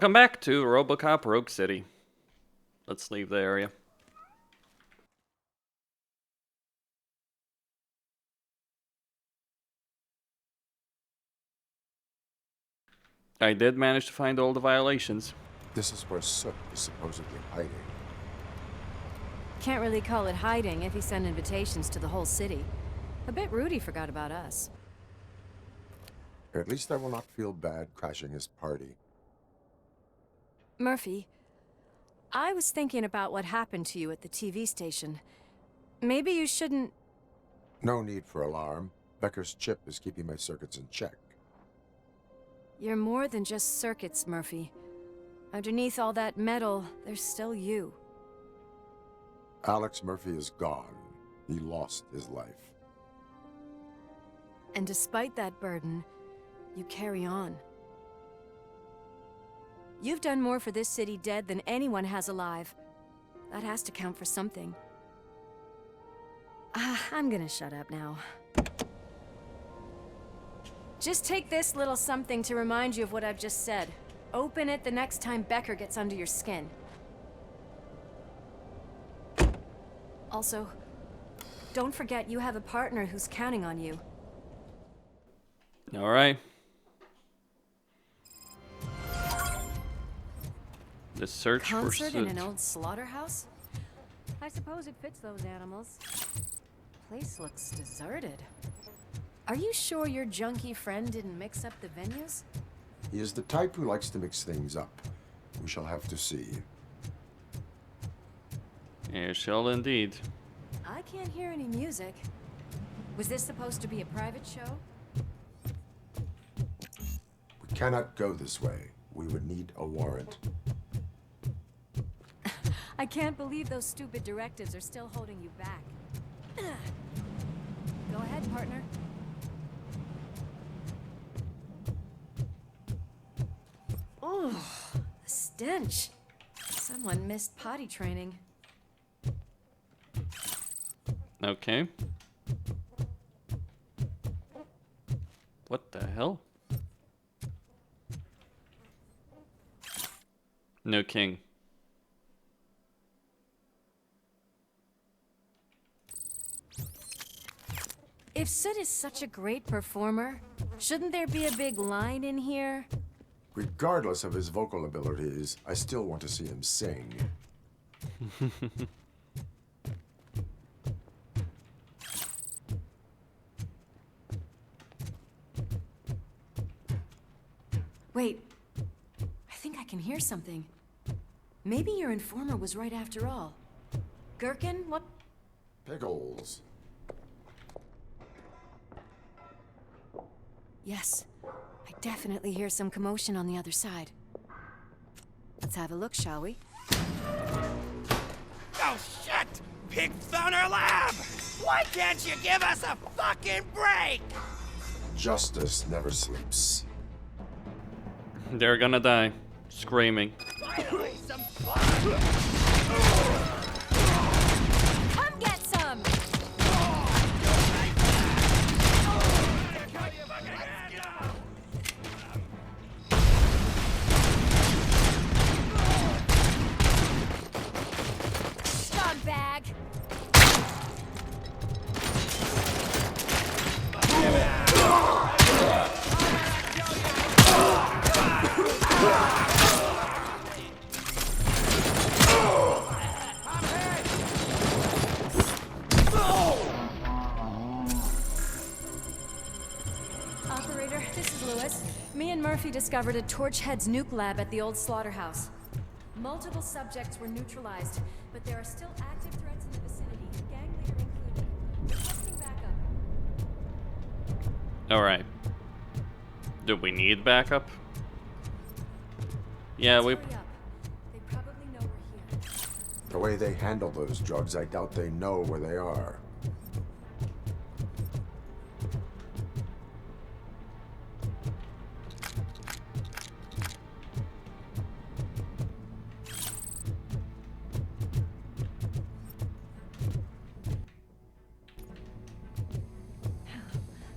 Come back to RoboCop Rogue City. Let's leave the area. I did manage to find all the violations. This is where Soot is supposedly hiding. Can't really call it hiding if he sent invitations to the whole city. A bit rude he forgot about us. At least I will not feel bad crashing his party. Murphy, I was thinking about what happened to you at the TV station. Maybe you shouldn't... No need for alarm. Becker's chip is keeping my circuits in check. You're more than just circuits, Murphy. Underneath all that metal, there's still you. Alex Murphy is gone. He lost his life. And despite that burden, you carry on. You've done more for this city dead than anyone has alive. That has to count for something. I'm gonna shut up now. Just take this little something to remind you of what I've just said. Open it the next time Becker gets under your skin. Also, don't forget you have a partner who's counting on you. All right. The search for Concert Soot. in an old slaughterhouse? I suppose it fits those animals. Place looks deserted. Are you sure your junkie friend didn't mix up the venues? He is the type who likes to mix things up. We shall have to see. You shall indeed. I can't hear any music. Was this supposed to be a private show? We cannot go this way. We would need a warrant. I can't believe those stupid directives are still holding you back. Go ahead, partner. Oh, the stench. Someone missed potty training. Okay. What the hell? No king. If Sid is such a great performer, shouldn't there be a big line in here? Regardless of his vocal abilities, I still want to see him sing. Wait, I think I can hear something. Maybe your informer was right after all. Gherkin, what? Pickles. Yes, I definitely hear some commotion on the other side. Let's have a look, shall we? Oh shit! Pig found our lab! Why can't you give us a fucking break? Justice never sleeps. They're gonna die. Screaming. Finally, some fun! Come get some! Scumbag! Operator, this is Lewis. Me and Murphy discovered a Torchhead's nuke lab at the old Slaughterhouse. Multiple subjects were neutralized, but there are still active threats in the vicinity, gang leader included. Requesting backup. Alright. Do we need backup? Yeah, we... Hurry up. They probably know we're here. The way they handle those drugs, I doubt they know where they are.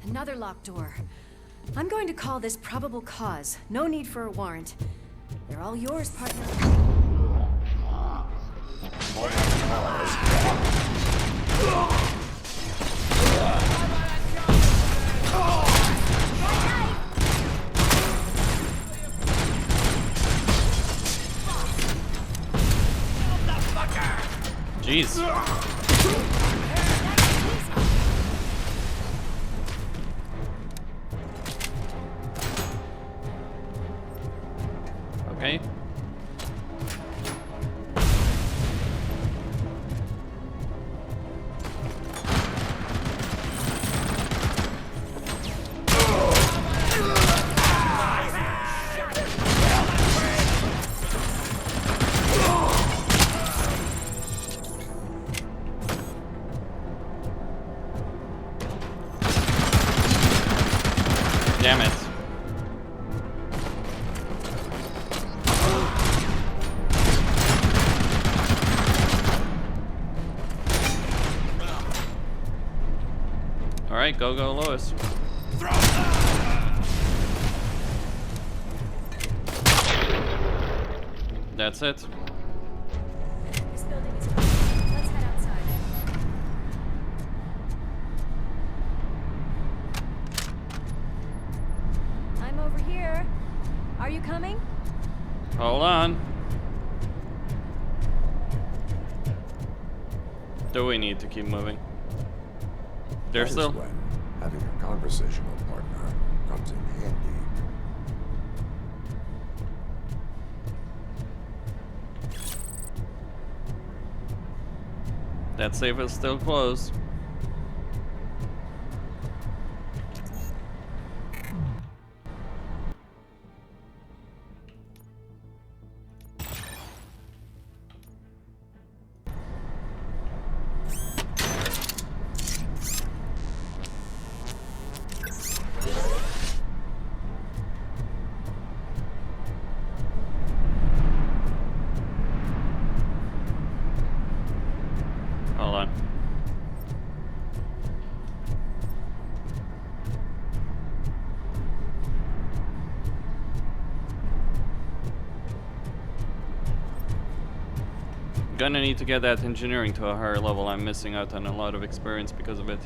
Another locked door. I'm going to call this probable cause. No need for a warrant. They're all yours, partner. Jeez. Okay. Damn it. All right, go Lois. That's it. This building is closed. Let's head outside. I'm over here. Are you coming? Hold on. Do we need to keep moving? They're That is still. when having a conversational partner comes in handy. That safe is still closed. Hold on. Gonna need to get that engineering to a higher level. I'm missing out on a lot of experience because of it.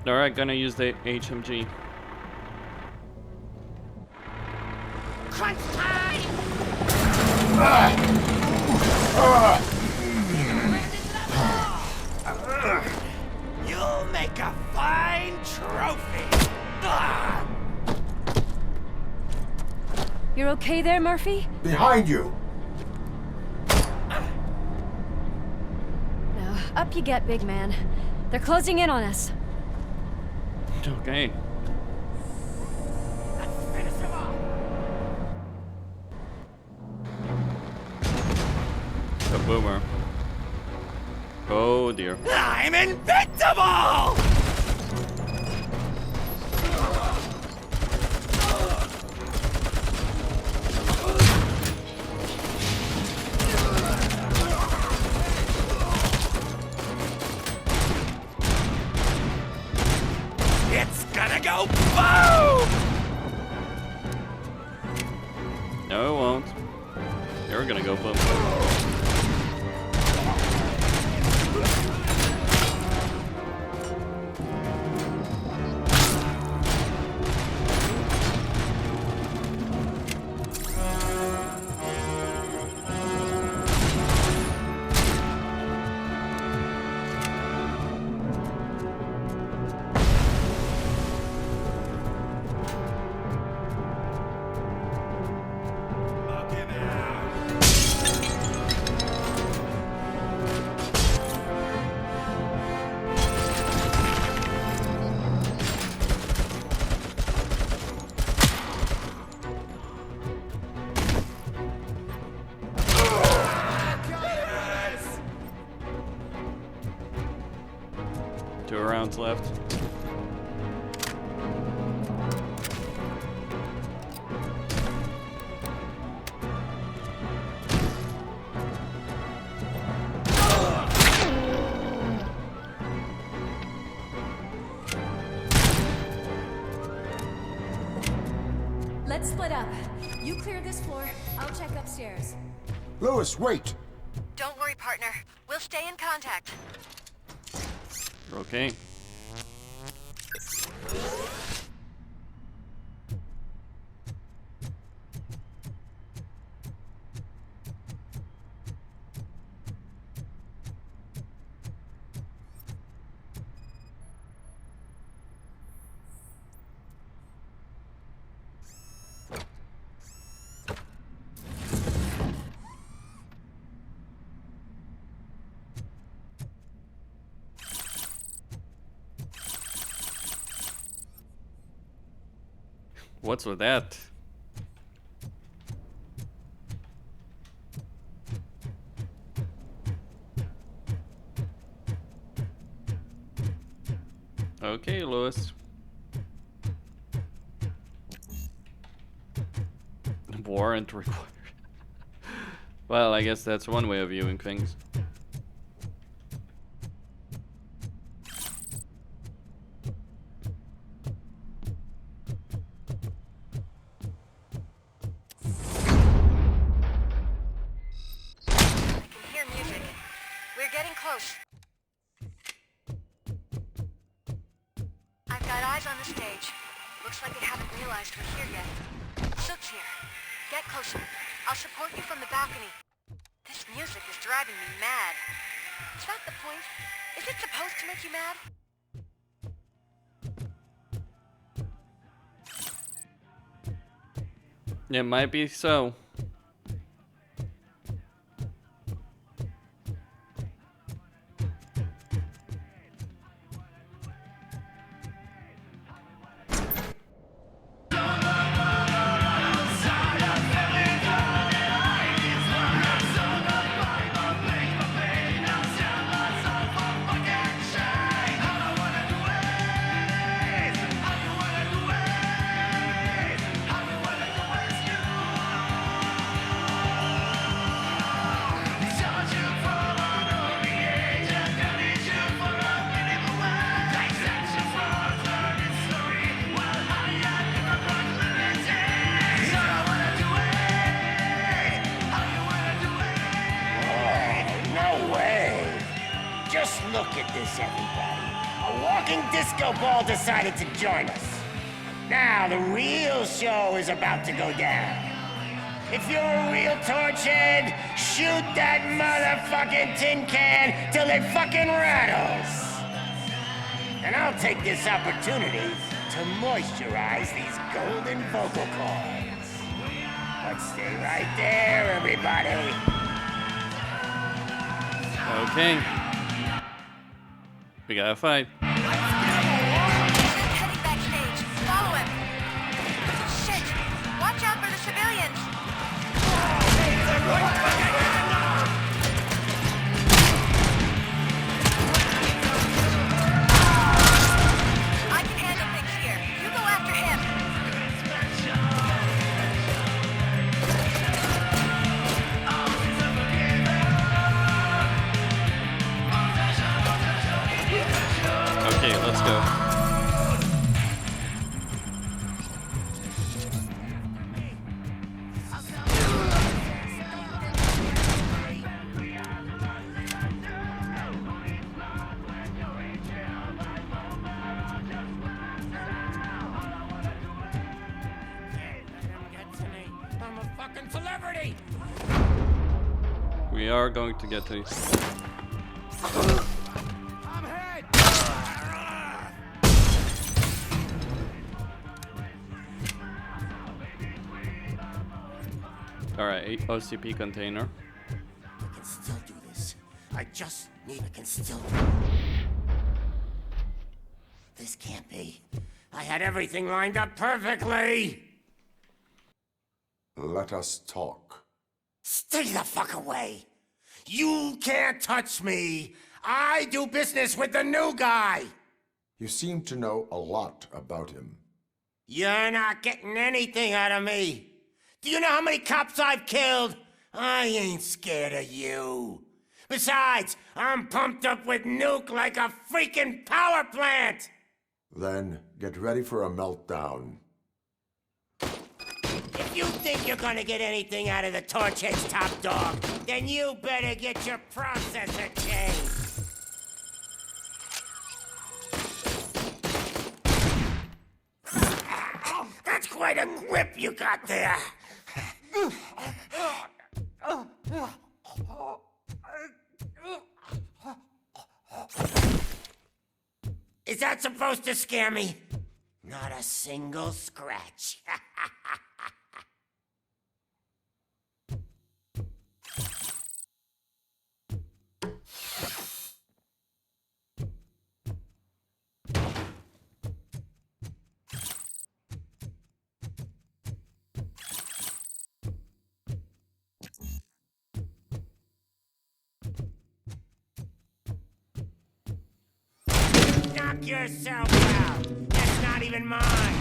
Alright, gonna use the HMG. Crunch time! You'll make a fine trophy. You're okay there, Murphy? Behind you! No. Up you get, big man. They're closing in on us. Okay. Let's finish him off. The boomer. Oh dear. I'm invincible! It's gonna go boom! No, it won't. You're gonna go boom. minutes left. Let's split up. You clear this floor, I'll check upstairs. Louis, wait! Don't worry, partner. We'll stay in contact. Okay. What's with that? Okay, Louis. Warrant required. Well, I guess that's one way of viewing things. It might be so. Decided to join us. Now the real show is about to go down. If you're a real torchhead, shoot that motherfucking tin can till it fucking rattles. And I'll take this opportunity to moisturize these golden vocal cords. But stay right there, everybody. Okay. We gotta fight. Okay, let's go. I'm a fucking celebrity. We are going to get to Alright, OCP container. I can still do this. I can still. This can't be. I had everything lined up perfectly. Let us talk. Stay the fuck away. You can't touch me. I do business with the new guy. You seem to know a lot about him. You're not getting anything out of me. Do you know how many cops I've killed? I ain't scared of you. Besides, I'm pumped up with nuke like a freaking power plant! Then get ready for a meltdown. If you think you're gonna get anything out of the Torchhead's top dog, then you better get your processor changed. That's quite a grip you got there. Is that supposed to scare me? Not a single scratch. Knock yourself out. That's not even mine.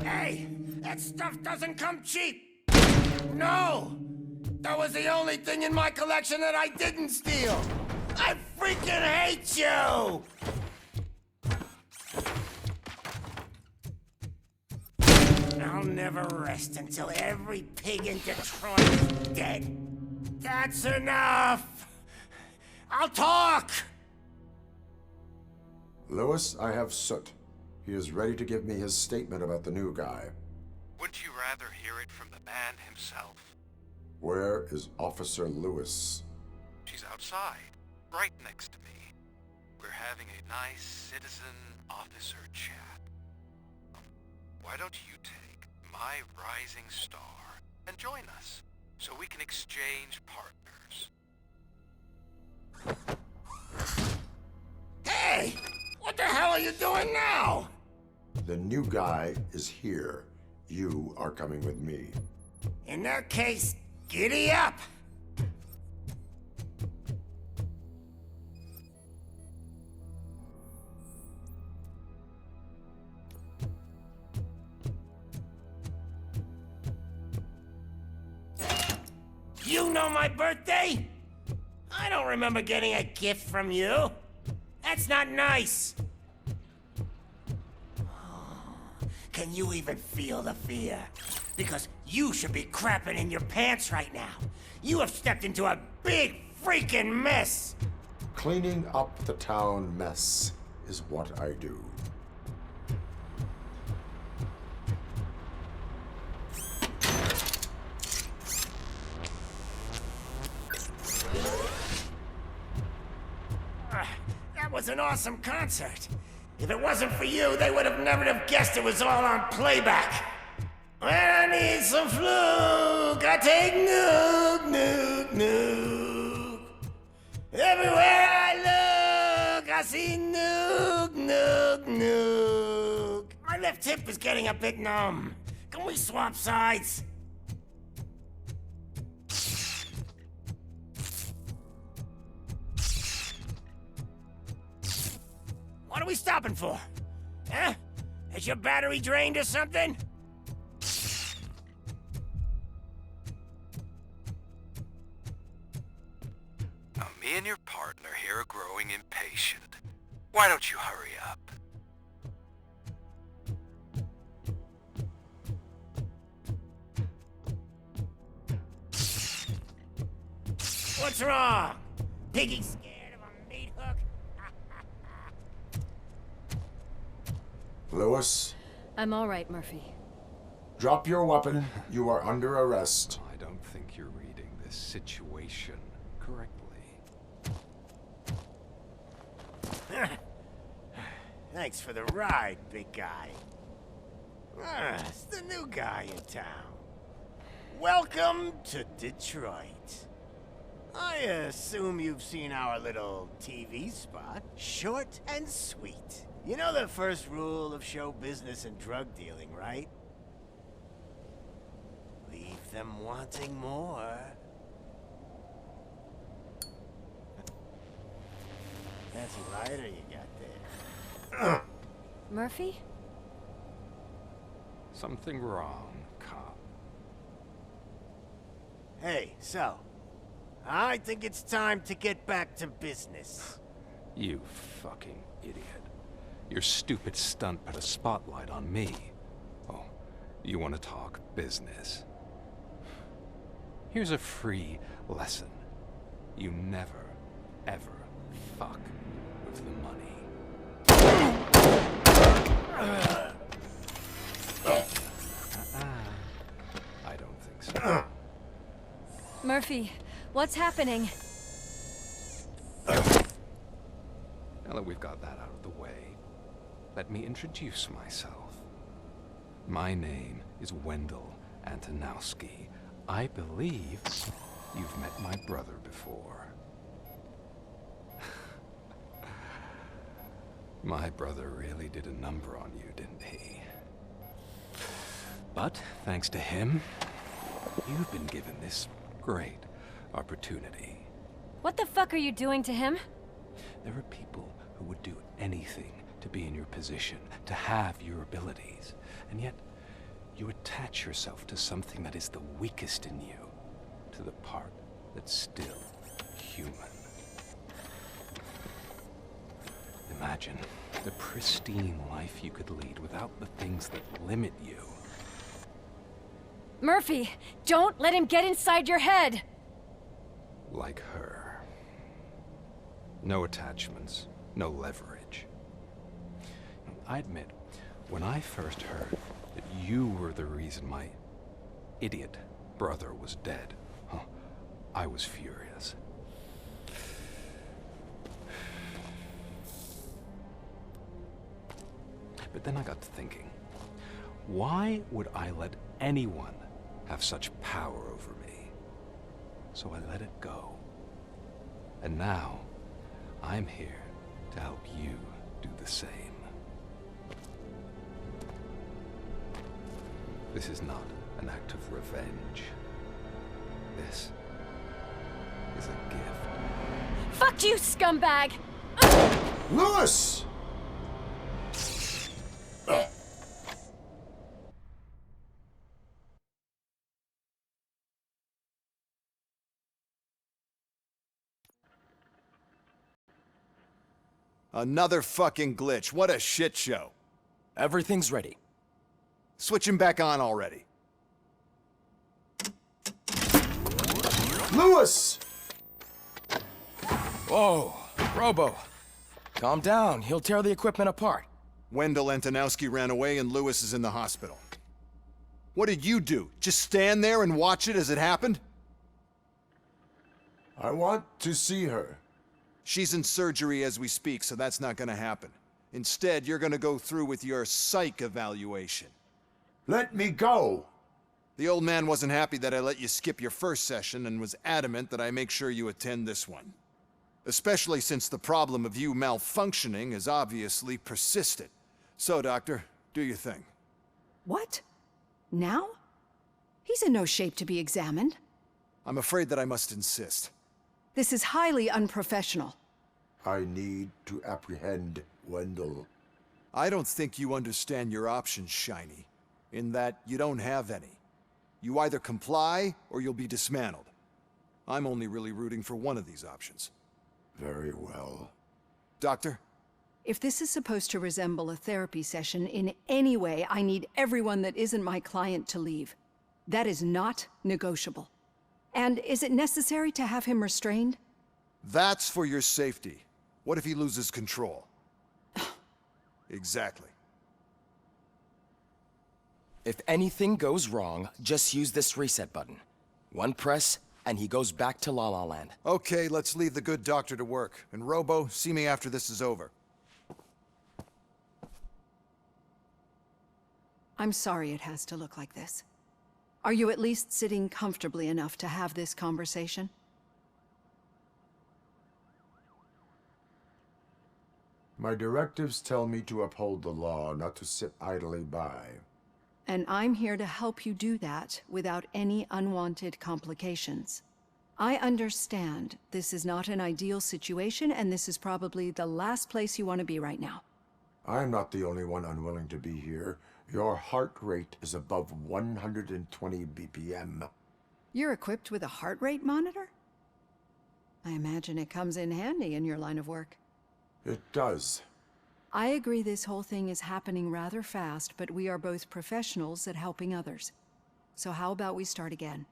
Hey, that stuff doesn't come cheap. No, that was the only thing in my collection that I didn't steal. I freaking hate you. I'll never rest until every pig in Detroit is dead. That's enough. I'll talk! Lewis, I have Soot. He is ready to give me his statement about the new guy. Wouldn't you rather hear it from the man himself? Where is Officer Lewis? She's outside, right next to me. We're having a nice citizen-officer chat. Why don't you take my rising star and join us, so we can exchange partners? Hey! What the hell are you doing now? The new guy is here. You are coming with me. In that case, giddy up! You know my birthday? I don't remember getting a gift from you. That's not nice. Can you even feel the fear? Because you should be crapping in your pants right now. You have stepped into a big freaking mess. Cleaning up the town mess is what I do. That was an awesome concert. If it wasn't for you, they would have never have guessed it was all on playback. When I need some fluke, I take nuke, nuke, nuke. Everywhere I look, I see nuke, nuke, nuke. My left hip is getting a bit numb. Can we swap sides? What are we stopping for? Huh? Is your battery drained or something? Now, me and your partner here are growing impatient. Why don't you hurry up? What's wrong? Piggy scared of a meat hook? Lewis, I'm all right, Murphy. drop your weapon. You are under arrest. I don't think you're reading this situation correctly. Thanks for the ride, big guy. It's the new guy in town. Welcome to Detroit. I assume you've seen our little TV spot. Short and sweet. You know the first rule of show business and drug dealing, right? Leave them wanting more. That's a lighter you got there. Murphy? Something wrong, cop. Hey, so, I think it's time to get back to business. You fucking idiot. Your stupid stunt put a spotlight on me. Oh, you want to talk business? Here's a free lesson. You never, ever fuck with the money. I don't think so. Murphy, what's happening? Now that we've got that out of the way, let me introduce myself. My name is Wendell Antonowski. I believe you've met my brother before. My brother really did a number on you, didn't he? But thanks to him, you've been given this great opportunity. What the fuck are you doing to him? There are people who would do anything to be in your position, to have your abilities, and yet you attach yourself to something that is the weakest in you, to the part that's still human. Imagine the pristine life you could lead without the things that limit you. Murphy, don't let him get inside your head! Like her. No attachments, no leverage. I admit, when I first heard that you were the reason my idiot brother was dead, I was furious. But then I got to thinking, why would I let anyone have such power over me? So I let it go. And now, I'm here to help you do the same. This is not an act of revenge. This is a gift. Fuck you, scumbag! Louis! Another fucking glitch. What a shit show. Everything's ready. Switch him back on already. Louis! Whoa, Robo. Calm down, he'll tear the equipment apart. Wendell Antonowski ran away and Louis is in the hospital. What did you do? Just stand there and watch it as it happened? I want to see her. She's in surgery as we speak, so that's not gonna happen. Instead, you're gonna go through with your psych evaluation. Let me go! The old man wasn't happy that I let you skip your first session and was adamant that I make sure you attend this one. Especially since the problem of you malfunctioning has obviously persisted. So, Doctor, do your thing. What? Now? He's in no shape to be examined. I'm afraid that I must insist. This is highly unprofessional. I need to apprehend Wendell. I don't think you understand your options, Shiny. In that you don't have any. You either comply, or you'll be dismantled. I'm only really rooting for one of these options. Very well. Doctor? If this is supposed to resemble a therapy session in any way, I need everyone that isn't my client to leave. That is not negotiable. And is it necessary to have him restrained? That's for your safety. What if he loses control? Exactly. If anything goes wrong, just use this reset button. One press, and he goes back to La La Land. Okay, let's leave the good doctor to work. And Robo, see me after this is over. I'm sorry it has to look like this. Are you at least sitting comfortably enough to have this conversation? My directives tell me to uphold the law, not to sit idly by. And I'm here to help you do that without any unwanted complications. I understand this is not an ideal situation, and this is probably the last place you want to be right now. I'm not the only one unwilling to be here. Your heart rate is above 120 BPM. You're equipped with a heart rate monitor? I imagine it comes in handy in your line of work. It does. I agree this whole thing is happening rather fast, but we are both professionals at helping others. So how about we start again?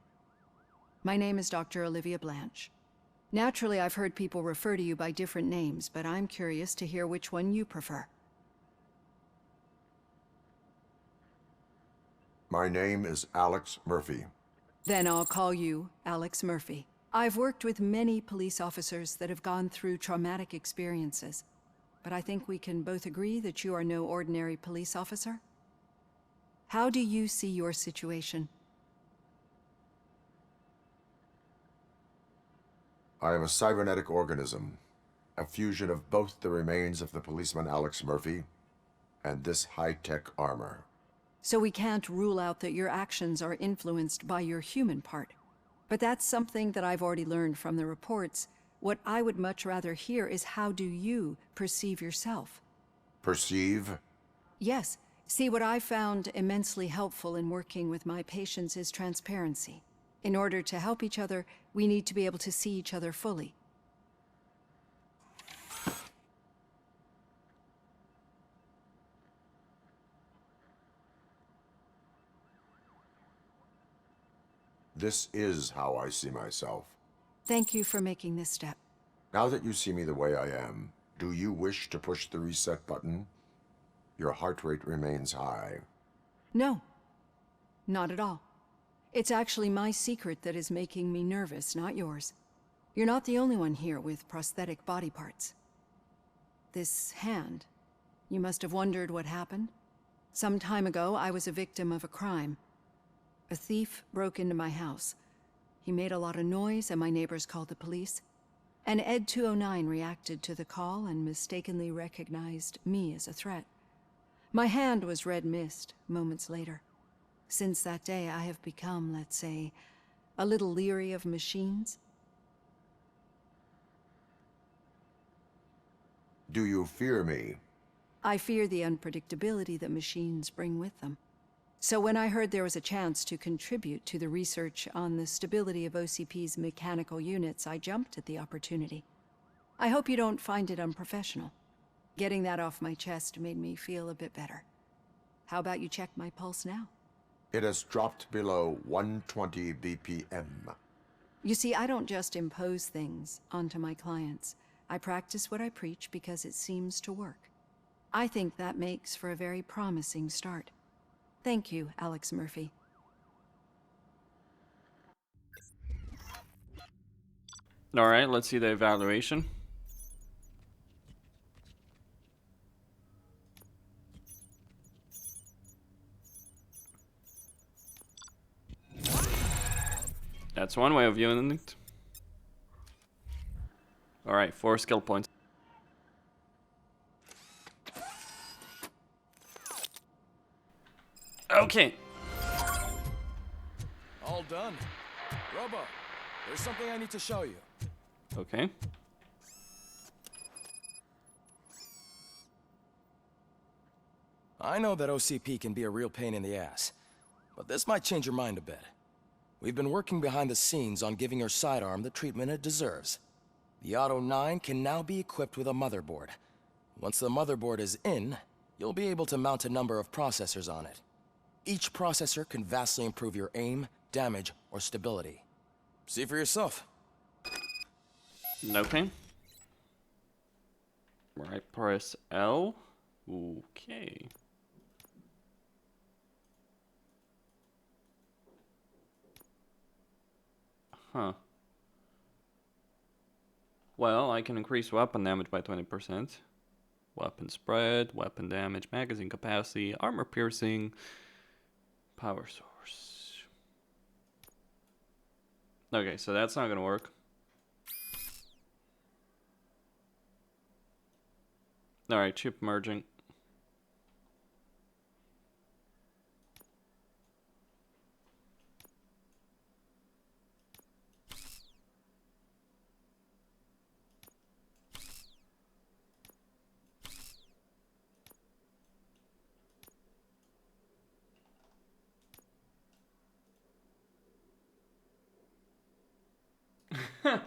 My name is Dr. Olivia Blanche. Naturally, I've heard people refer to you by different names, but I'm curious to hear which one you prefer. My name is Alex Murphy. Then I'll call you Alex Murphy. I've worked with many police officers that have gone through traumatic experiences, but I think we can both agree that you are no ordinary police officer. How do you see your situation? I am a cybernetic organism, a fusion of both the remains of the policeman Alex Murphy and this high-tech armor. So we can't rule out that your actions are influenced by your human part. But that's something that I've already learned from the reports. What I would much rather hear is how do you perceive yourself? Perceive? Yes. See, what I found immensely helpful in working with my patients is transparency. In order to help each other, we need to be able to see each other fully. This is how I see myself. Thank you for making this step. Now that you see me the way I am, do you wish to push the reset button? Your heart rate remains high. No, not at all. It's actually my secret that is making me nervous, not yours. You're not the only one here with prosthetic body parts. This hand, you must have wondered what happened. Some time ago, I was a victim of a crime. A thief broke into my house. He made a lot of noise and my neighbors called the police. And Ed 209 reacted to the call and mistakenly recognized me as a threat. My hand was red mist moments later. Since that day, I have become, let's say, a little leery of machines. Do you fear me? I fear the unpredictability that machines bring with them. So when I heard there was a chance to contribute to the research on the stability of OCP's mechanical units, I jumped at the opportunity. I hope you don't find it unprofessional. Getting that off my chest made me feel a bit better. How about you check my pulse now? It has dropped below 120 BPM. You see, I don't just impose things onto my clients. I practice what I preach because it seems to work. I think that makes for a very promising start. Thank you, Alex Murphy. All right, let's see the evaluation. That's one way of viewing it. All right, 4 skill points. Okay. All done. Robo, there's something I need to show you. Okay. I know that OCP can be a real pain in the ass, but this might change your mind a bit. We've been working behind the scenes on giving your sidearm the treatment it deserves. The Auto 9 can now be equipped with a motherboard. Once the motherboard is in, you'll be able to mount a number of processors on it. Each processor can vastly improve your aim, damage, or stability. See for yourself. Okay. Right, press L. Okay. Huh. Well, I can increase weapon damage by 20%. Weapon spread, weapon damage, magazine capacity, armor piercing, power source. Okay, so that's not gonna work. Alright, chip merging. Hmm.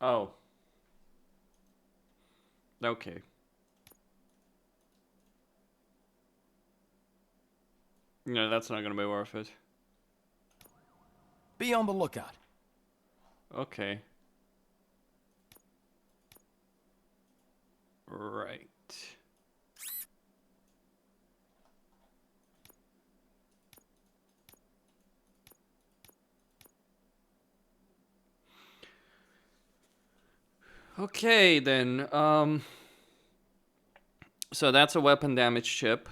Oh. Okay. No, that's not gonna be worth it. Be on the lookout. Okay. Right. Okay, then. So that's a weapon damage chip.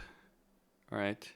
Alright.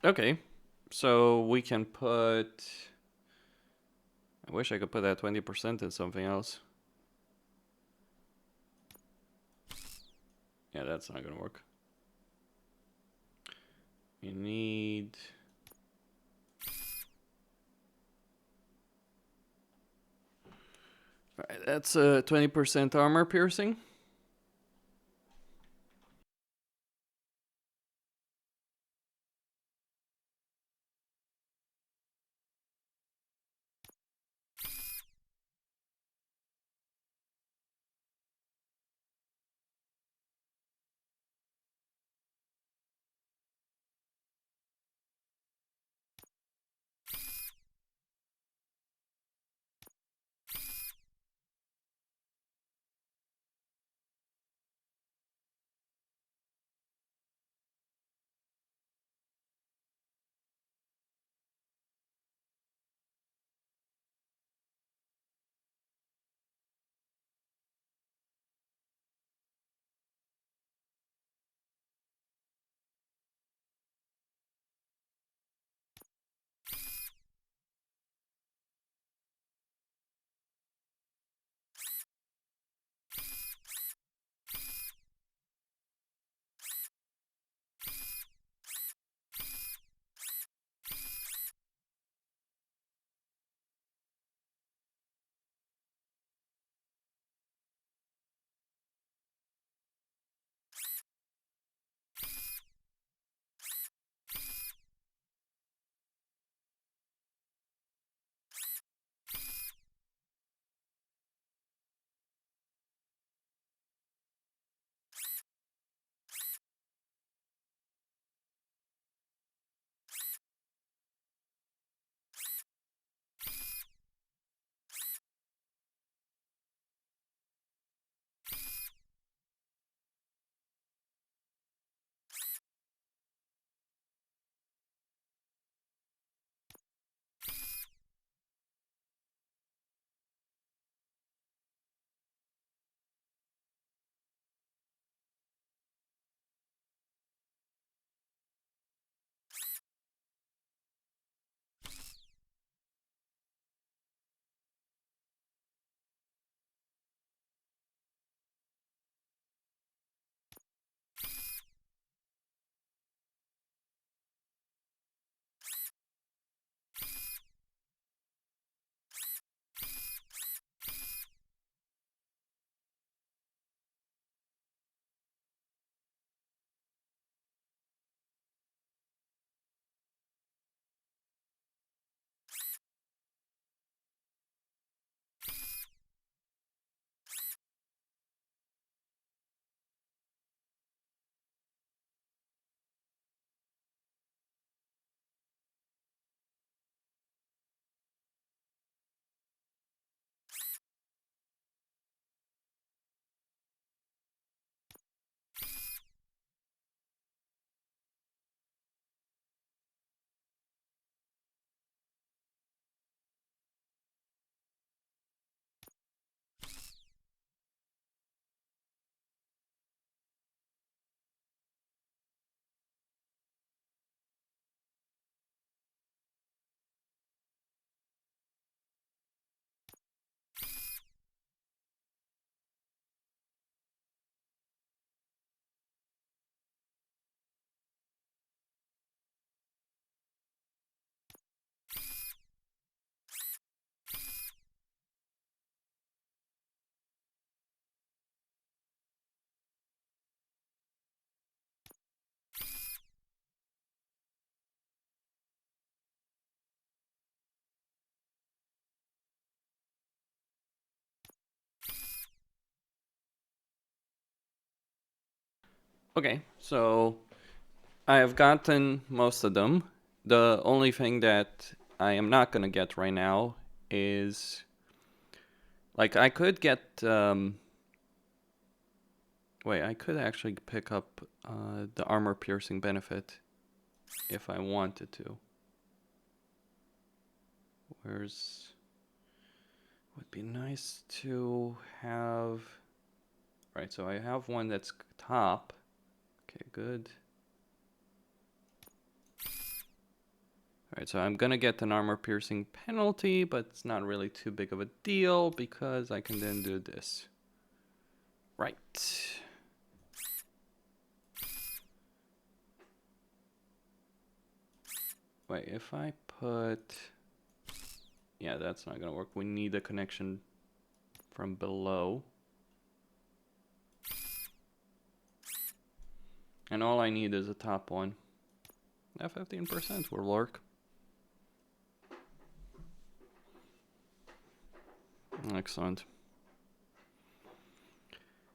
Okay. So we can put... I wish I could put that 20% in something else. Yeah, that's not gonna work. You need... Alright, that's a 20% armor piercing. Okay, so I have gotten most of them. The only thing that I am not gonna get right now is, like, I could get, wait, I could actually pick up the armor piercing benefit if I wanted to. Where's, would be nice to have, right, so I have one that's top. Okay, good. Alright, so I'm gonna get an armor piercing penalty, but it's not really too big of a deal because I can then do this. Right. Wait, if I put... Yeah, that's not gonna work. We need a connection from below. And all I need is a top one. That 15% will work. Excellent.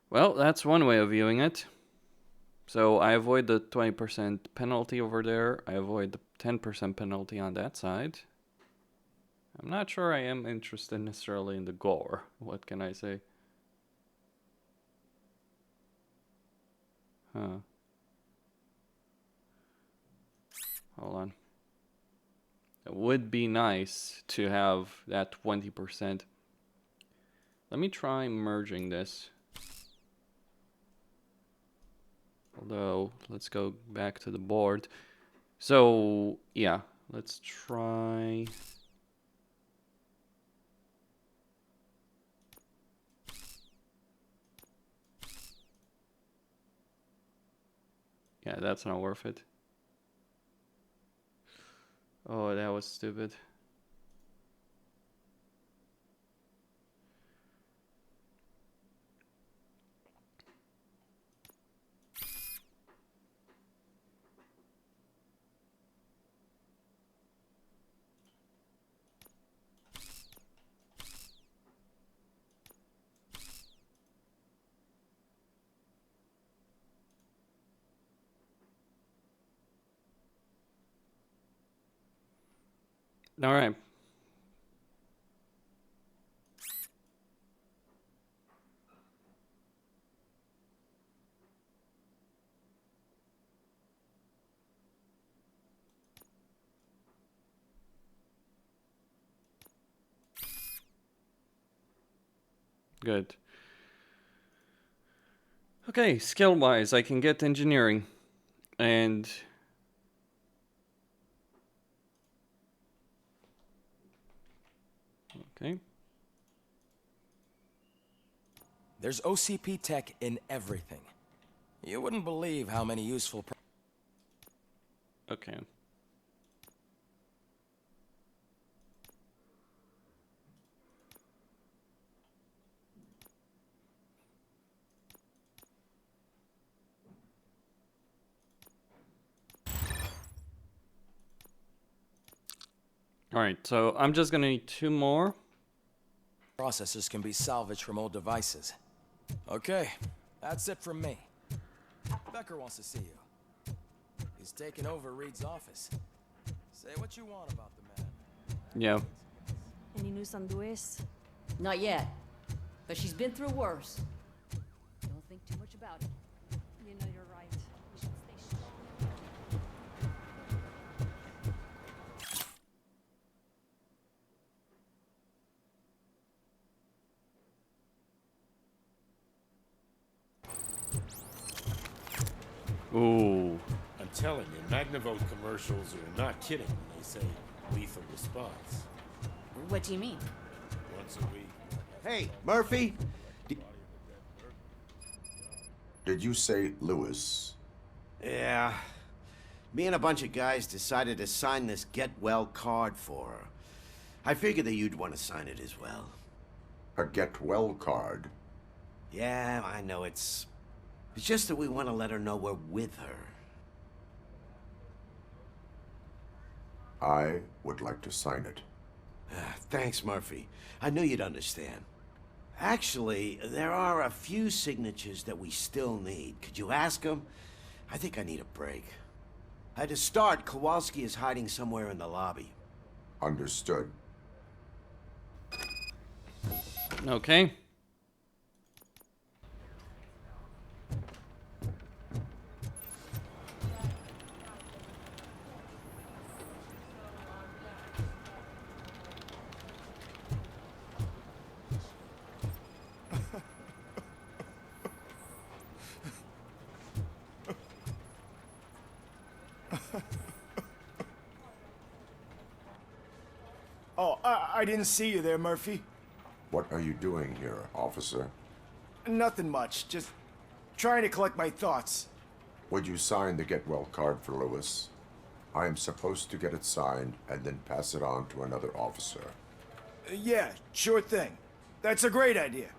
Well, that's one way of viewing it. So I avoid the 20% penalty over there. I avoid the 10% penalty on that side. I'm not sure I am interested necessarily in the gore. What can I say? Huh. Hold on. It would be nice to have that 20%. Let me try merging this. Although, let's go back to the board. So, yeah, let's try... Yeah, that's not worth it. Oh, that was stupid. All right. Good. Okay, skill-wise, I can get engineering. And... Okay. There's OCP tech in everything. You wouldn't believe how many useful... Okay. Alright, so I'm just gonna need 2 more. Processors can be salvaged from old devices. Okay, that's it from me. Becker wants to see you. He's taken over Reed's office. Say what you want about the man. Yeah. Any news on Luis? Not yet, but she's been through worse. Don't think too much about it. You know you're right. We should stay Ooh. I'm telling you, Magnavolt commercials are not kidding when they say lethal response. What do you mean? Once a week. Hey, Murphy. Did you say Lewis? Yeah. Me and a bunch of guys decided to sign this get well card for her. I figured that you'd want to sign it as well. A get well card? Yeah, I know it's just that we want to let her know we're with her. I would like to sign it. Thanks, Murphy. I knew you'd understand. Actually, there are a few signatures that we still need. Could you ask them? I think I need a break. To start, Kowalski is hiding somewhere in the lobby. Understood. Okay. Oh, I didn't see you there, Murphy. What are you doing here, officer? Nothing much, just trying to collect my thoughts. Would you sign the get well card for Lewis? I am supposed to get it signed and then pass it on to another officer. Yeah, sure thing. That's a great idea.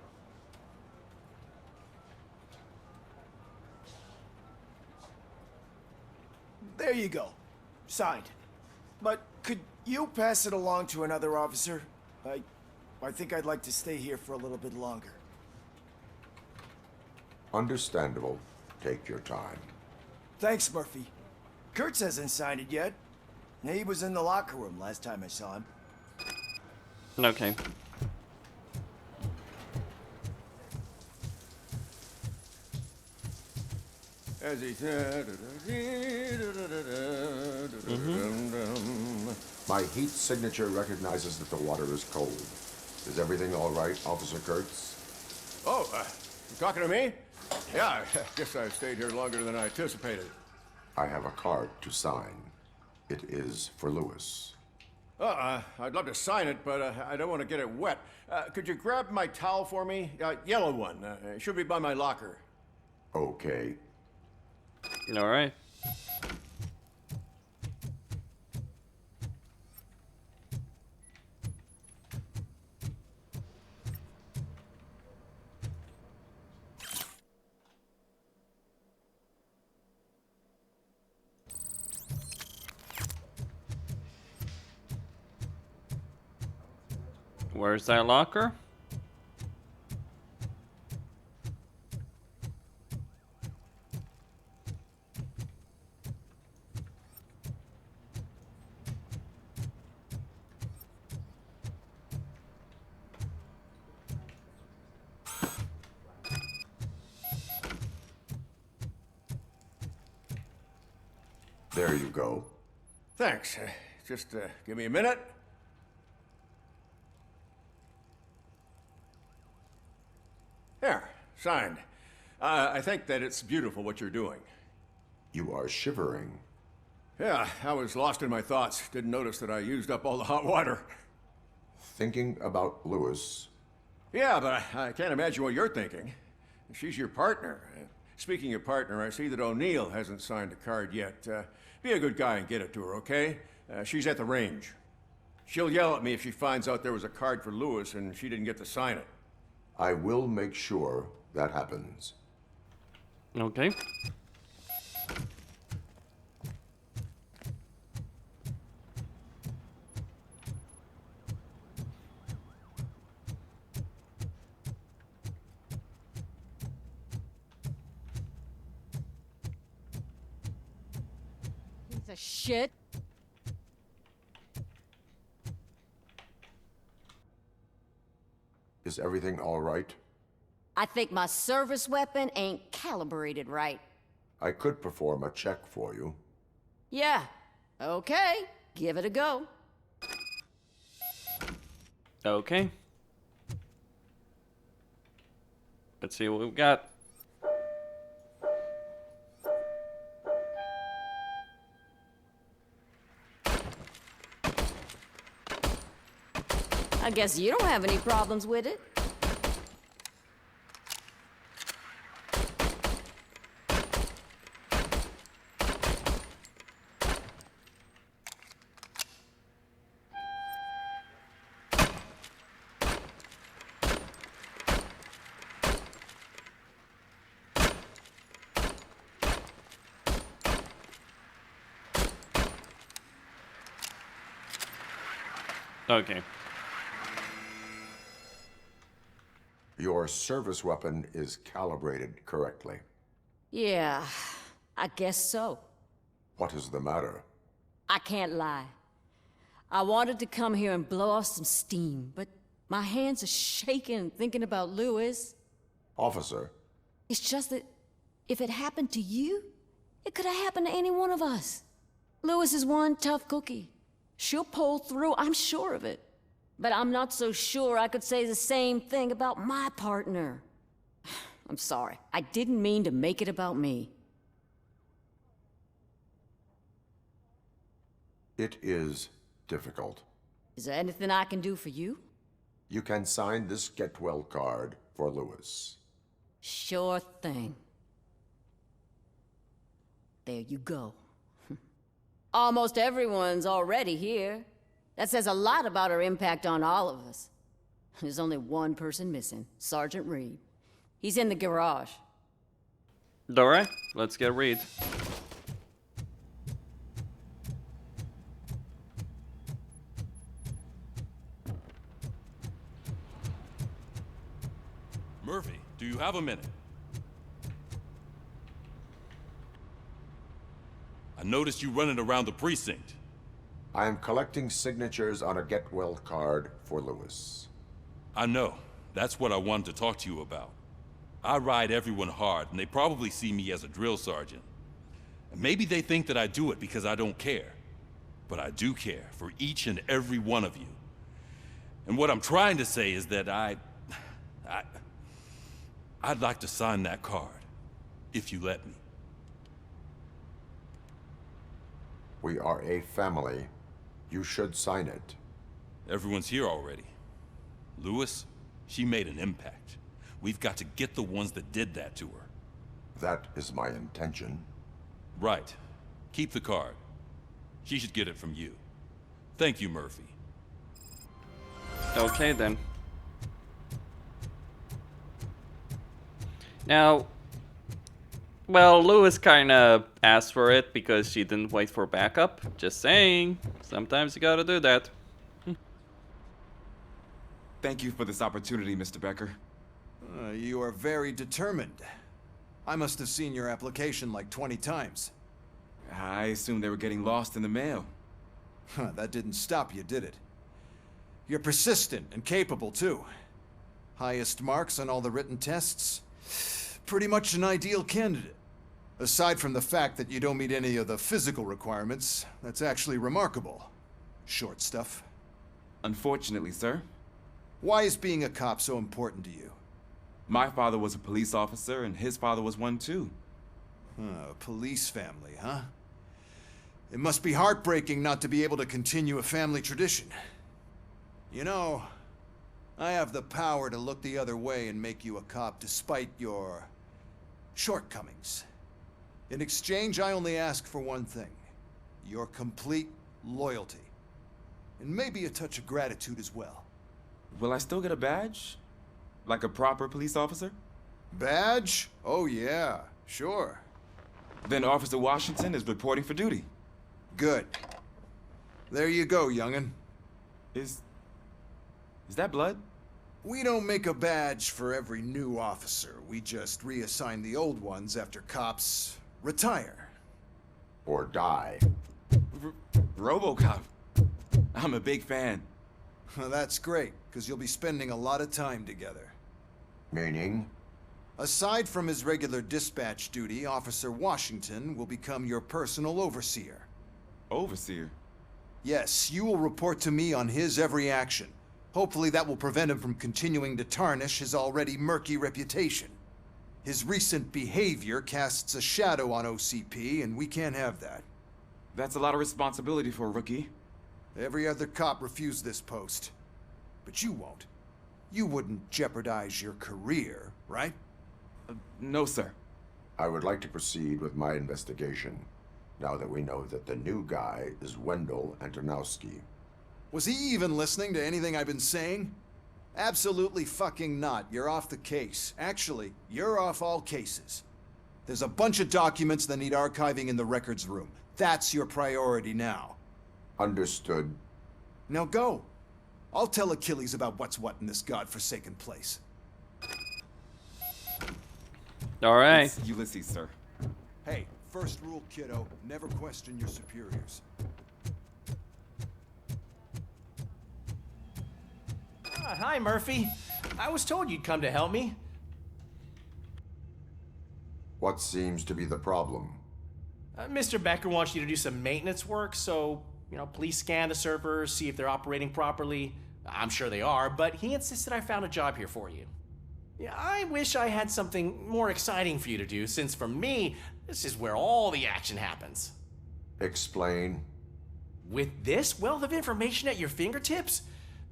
There you go. Signed. But could you pass it along to another officer? I think I'd like to stay here for a little bit longer. Understandable. Take your time. Thanks, Murphy. Kurtz hasn't signed it yet. He was in the locker room last time I saw him. Okay. As he said. My heat signature recognizes that the water is cold. Is everything all right, Officer Kurtz? Oh, you talking to me? Yeah, I guess I stayed here longer than I anticipated. I have a card to sign. It is for Lewis. I'd love to sign it, but I don't want to get it wet. Could you grab my towel for me? Yellow one. It should be by my locker. Okay. All right. Where's that locker? There you go. Thanks. Just give me a minute. There, signed. I think that it's beautiful what you're doing. You are shivering. Yeah, I was lost in my thoughts. Didn't notice that I used up all the hot water. Thinking about Lewis. Yeah, but I can't imagine what you're thinking. She's your partner. Speaking of partner, I see that O'Neill hasn't signed a card yet. Be a good guy and get it to her, okay? She's at the range. She'll yell at me if she finds out there was a card for Lewis and she didn't get to sign it. I will make sure that happens. Okay. Piece of shit. Is everything all right? I think my service weapon ain't calibrated right. I could perform a check for you. Yeah. Okay. Give it a go. Okay. Let's see what we've got. I guess you don't have any problems with it. Okay. Your service weapon is calibrated correctly. Yeah. I guess so. What is the matter? I can't lie. I wanted to come here and blow off some steam, but my hands are shaking thinking about Louis. Officer. It's just that if it happened to you, it could have happened to any one of us. Louis is one tough cookie. She'll pull through, I'm sure of it. But I'm not so sure I could say the same thing about my partner. I'm sorry. I didn't mean to make it about me. It is difficult. Is there anything I can do for you? You can sign this get well card for Louis. Sure thing. There you go. Almost everyone's already here. That says a lot about her impact on all of us. There's only one person missing, Sergeant Reed. He's in the garage. Alright, let's get Reed. Murphy, do you have a minute? I noticed you running around the precinct. I am collecting signatures on a get well card for Louis. I know. That's what I wanted to talk to you about. I ride everyone hard, and they probably see me as a drill sergeant. And maybe they think that I do it because I don't care. But I do care for each and every one of you. And what I'm trying to say is that I'd like to sign that card, if you let me. We are a family. You should sign it. Everyone's here already. Louis, she made an impact. We've got to get the ones that did that to her. That is my intention. Right. Keep the card. She should get it from you. Thank you, Murphy. Okay then. Now, well, Louis kinda asked for it because she didn't wait for backup. Just saying. Sometimes you gotta do that. Thank you for this opportunity, Mr. Becker. You are very determined. I must have seen your application like 20 times. I assumed they were getting lost in the mail. That didn't stop you, did it? You're persistent and capable, too. Highest marks on all the written tests. Pretty much an ideal candidate. Aside from the fact that you don't meet any of the physical requirements, that's actually remarkable. Short stuff. Unfortunately, sir. Why is being a cop so important to you? My father was a police officer, and his father was one, too. A police family, huh? It must be heartbreaking not to be able to continue a family tradition. You know, I have the power to look the other way and make you a cop despite your shortcomings. In exchange, I only ask for one thing. Your complete loyalty. And maybe a touch of gratitude as well. Will I still get a badge? Like a proper police officer? Badge? Oh yeah, sure. Then Officer Washington is reporting for duty. Good. There you go, young'un. Is that blood? We don't make a badge for every new officer. We just reassign the old ones after cops retire. Or die. RoboCop. I'm a big fan. That's great, because you'll be spending a lot of time together. Meaning? Aside from his regular dispatch duty, Officer Washington will become your personal overseer. Overseer? Yes, you will report to me on his every action. Hopefully that will prevent him from continuing to tarnish his already murky reputation. His recent behavior casts a shadow on OCP, and we can't have that. That's a lot of responsibility for a rookie. Every other cop refused this post. But you won't. You wouldn't jeopardize your career, right? No, sir. I would like to proceed with my investigation, now that we know that the new guy is Wendell Antonowski. Was he even listening to anything I've been saying? Absolutely fucking not. You're off the case. Actually, you're off all cases. There's a bunch of documents that need archiving in the records room. That's your priority now. Understood. Now go. I'll tell Achilles about what's what in this godforsaken place. Alright. It's Ulysses, sir. Hey, First rule, kiddo, never question your superiors. Hi, Murphy. I was told you'd come to help me. What seems to be the problem? Mr. Becker wants you to do some maintenance work, so, please scan the servers, see if they're operating properly. I'm sure they are, but he insisted I found a job here for you. Yeah, I wish I had something more exciting for you to do, since for me, this is where all the action happens. Explain. With this wealth of information at your fingertips,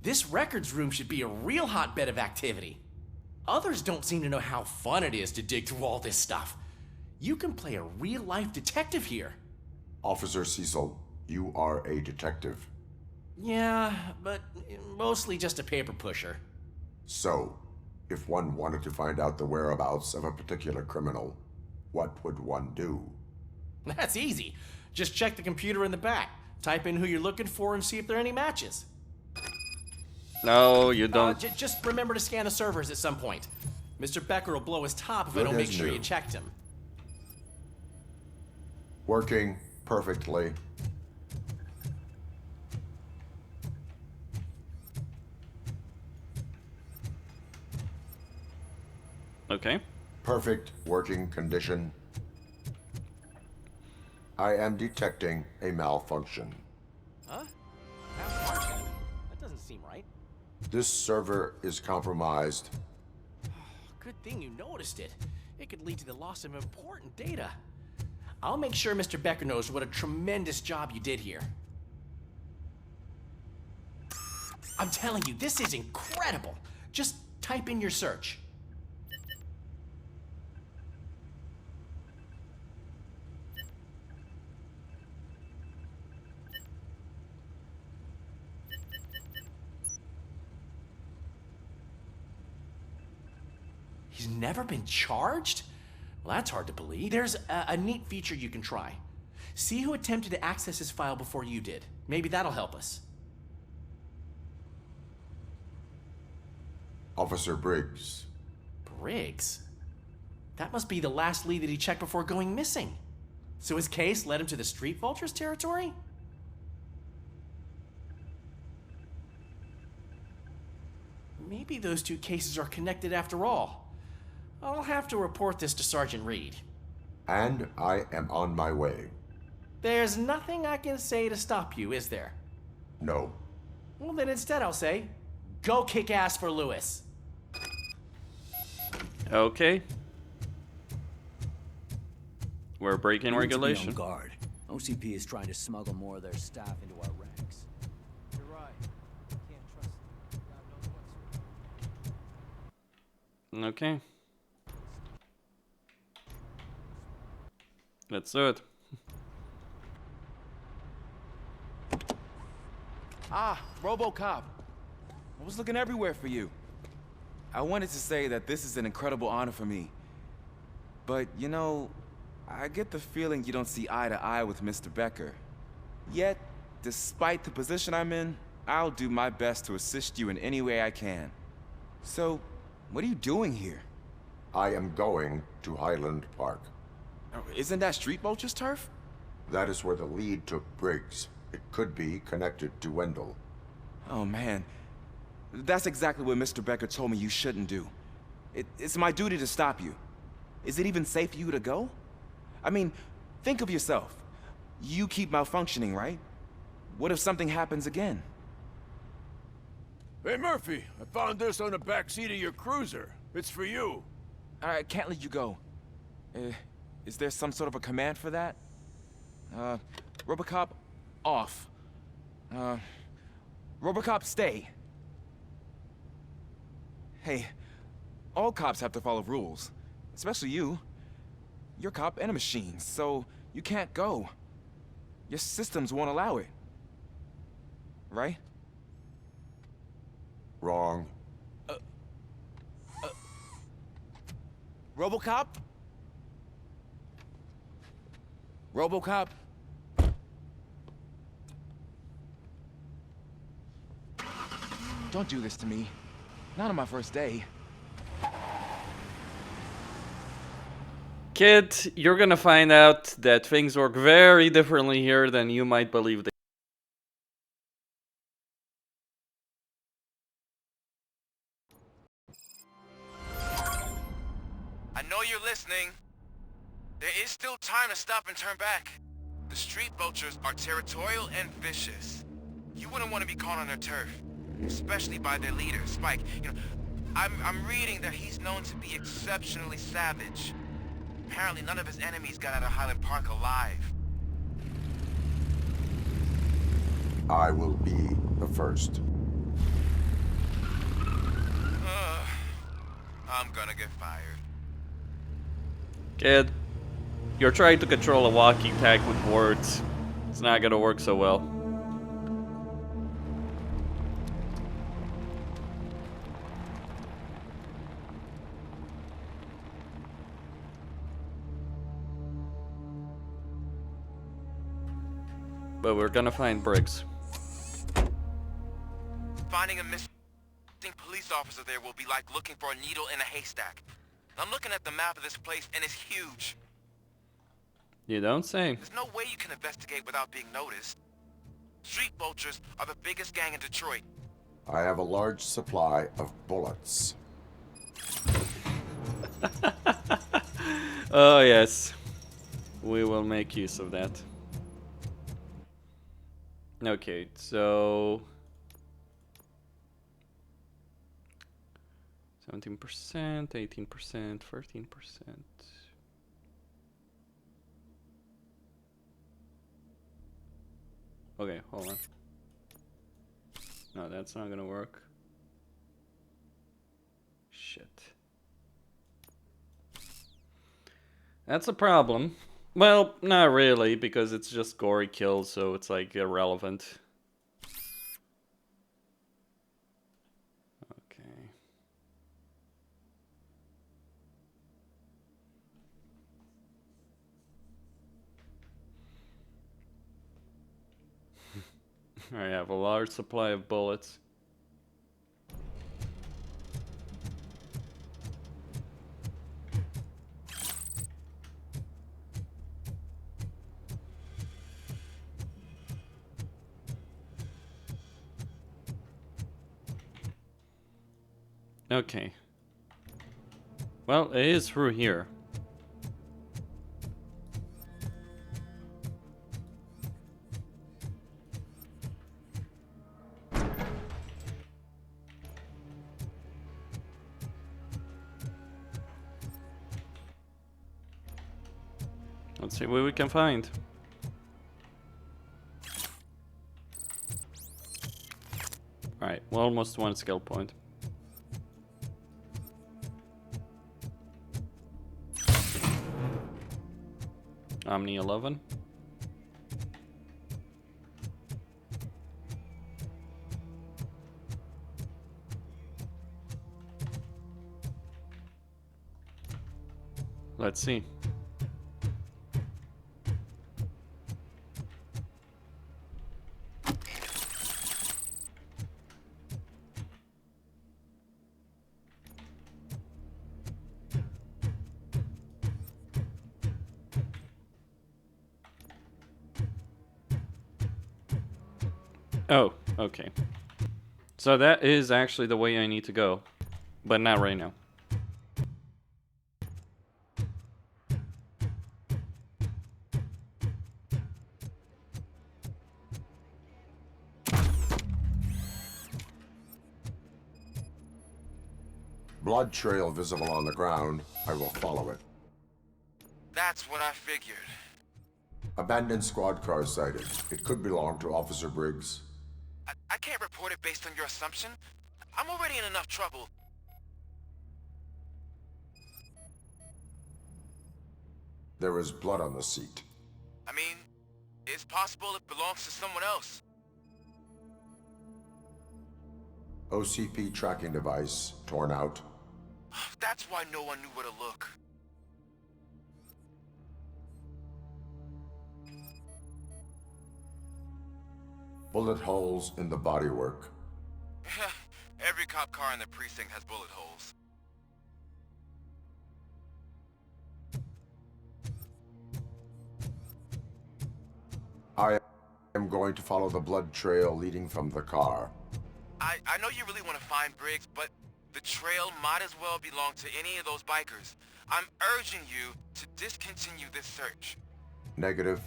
this records room should be a real hotbed of activity. Others don't seem to know how fun it is to dig through all this stuff. You can play a real-life detective here. Officer Cecil, you are a detective. Yeah, but mostly just a paper pusher. So, if one wanted to find out the whereabouts of a particular criminal, what would one do? That's easy. Just check the computer in the back, type in who you're looking for, and see if there are any matches. No, you don't. Just remember to scan the servers at some point. Mr. Becker will blow his top if I don't make sure you checked him. Working perfectly. Okay. Perfect working condition. I am detecting a malfunction. Huh? Malfunction? That doesn't seem right. This server is compromised. Good thing you noticed it. It could lead to the loss of important data. I'll make sure Mr. Becker knows what a tremendous job you did here. I'm telling you, this is incredible. Just type in your search. He's never been charged? Well, that's hard to believe. There's a neat feature you can try. See who attempted to access his file before you did. Maybe that'll help us. Officer Briggs. Briggs? That must be the last lead that he checked before going missing. So his case led him to the Street Vultures territory? Maybe those two cases are connected after all. I'll have to report this to Sergeant Reed. And I am on my way. There's nothing I can say to stop you, is there? No. Well, then instead I'll say, go kick ass for Lewis. Okay. We're breaking regulation. On guard. OCP is trying to smuggle more of their staff into our ranks. You're right. Can't trust them. God knows what's... Okay. Let's do it. Ah, RoboCop. I was looking everywhere for you. I wanted to say that this is an incredible honor for me. But, you know, I get the feeling you don't see eye to eye with Mr. Becker. Yet, despite the position I'm in, I'll do my best to assist you in any way I can. So, what are you doing here? I am going to Highland Park. Isn't that Street Vulture's turf? That is where the lead took Briggs. It could be connected to Wendell. Oh, man. That's exactly what Mr. Becker told me you shouldn't do. It's my duty to stop you. Is it even safe for you to go? I mean, think of yourself. You keep malfunctioning, right? What if something happens again? Hey, Murphy, I found this on the back seat of your cruiser. It's for you. I can't let you go. Is there some sort of a command for that? RoboCop, off. RoboCop, stay. Hey, all cops have to follow rules. Especially you. You're a cop and a machine, so you can't go. Your systems won't allow it. Right? Wrong. RoboCop? RoboCop? Don't do this to me. Not on my first day. Kid, you're gonna find out that things work very differently here than you might believe they. I know you're listening. There is still time to stop and turn back. The street vultures are territorial and vicious. You wouldn't want to be caught on their turf, especially by their leader, Spike. You know, I'm reading that he's known to be exceptionally savage. Apparently none of his enemies got out of Highland Park alive. I will be the first. I'm gonna get fired. Kid, you're trying to control a walkie tag with words. It's not gonna work so well. But we're gonna find Briggs. Finding a missing police officer there will be like looking for a needle in a haystack. I'm looking at the map of this place and it's huge. You don't say. There's no way you can investigate without being noticed. Street vultures are the biggest gang in Detroit. I have a large supply of bullets. Oh yes. We will make use of that. Okay, so 17%, 18%, 13%. Okay, hold on. No, that's not gonna work. Shit. That's a problem. Well, not really, because it's just gory kills, so it's like irrelevant. Okay. I have a large supply of bullets. Okay. Well, it is through here. Let's see what we can find. Alright, well, almost one skill point. Omni 11. Let's see. Oh, okay. So that is actually the way I need to go, but not right now. Blood trail visible on the ground. I will follow it. That's what I figured. Abandoned squad car sighted. It could belong to Officer Briggs. I can't report it based on your assumption. I'm already in enough trouble. There is blood on the seat. I mean, it's possible it belongs to someone else. OCP tracking device torn out. That's why no one knew where to look. Bullet holes in the bodywork. Every cop car in the precinct has bullet holes. I am going to follow the blood trail leading from the car. I know you really want to find Briggs, but the trail might as well belong to any of those bikers. I'm urging you to discontinue this search. Negative.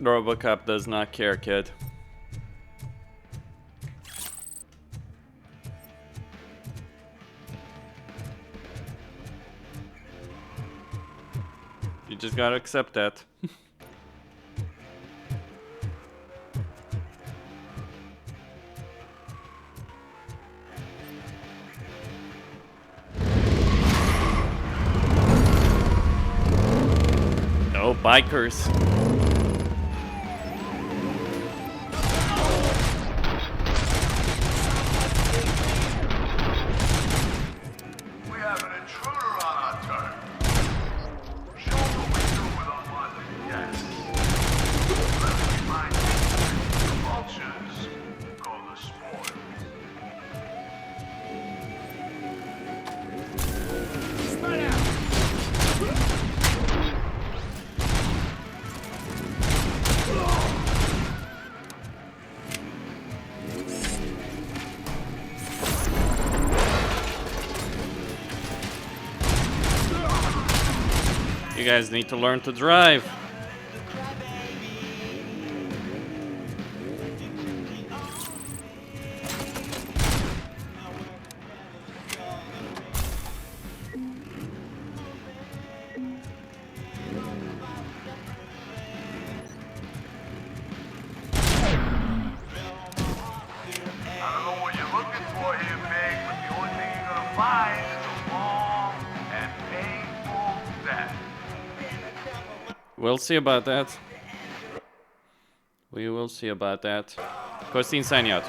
RoboCop does not care, kid. You just gotta accept that. No bikers. We have an intruder on our turf. Show them what we do with unwanted guests. Let me remind you, the vultures go the spoils. Spread out! You guys need to learn to drive. I don't know what you're looking for here, Meg, but the only thing you're gonna find is a long and painful death. We'll see about that. We will see about that. Costin, sign you out.